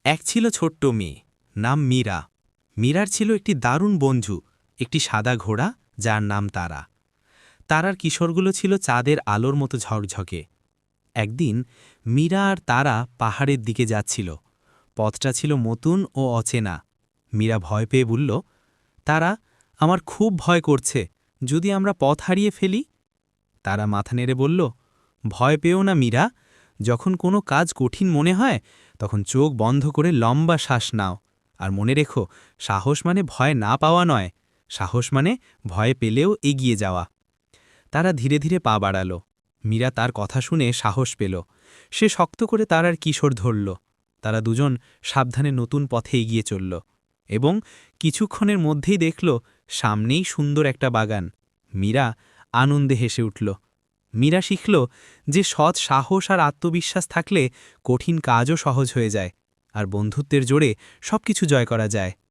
এক ছিল ছোট্ট মেয়ে, নাম মীরা। মীরার ছিল একটি দারুণ বন্ধু, একটি সাদা ঘোড়া যার নাম তারা। তারার কিশোরগুলো ছিল চাঁদের আলোর মতো ঝকঝকে। একদিন মীরা আর তারা পাহাড়ের দিকে যাচ্ছিল। পথটা ছিল নতুন ও অচেনা। মীরা ভয় পেয়ে বলল, তারা, আমার খুব ভয় করছে, যদি আমরা পথ হারিয়ে ফেলি। তারা মাথা নেড়ে বলল, ভয় পেও না মীরা, যখন কোনো কাজ কঠিন মনে হয় তখন চোখ বন্ধ করে লম্বা শ্বাস নাও। আর মনে রেখো, সাহস মানে ভয় না পাওয়া নয়, সাহস মানে ভয় পেলেও এগিয়ে যাওয়া। তারা ধীরে ধীরে পা বাড়াল। মীরা তার কথা শুনে সাহস পেল। সে শক্ত করে তারার কিশোর ধরল। তারা দুজন সাবধানে নতুন পথে এগিয়ে চলল এবং কিছুক্ষণের মধ্যেই দেখল সামনেই সুন্দর একটা বাগান। মীরা আনন্দে হেসে উঠল। মীরা শিখল যে সৎ সাহস আর আত্মবিশ্বাস থাকলে কঠিন কাজও সহজ হয়ে যায়, আর বন্ধুত্বের জোরে সবকিছু জয় করা যায়।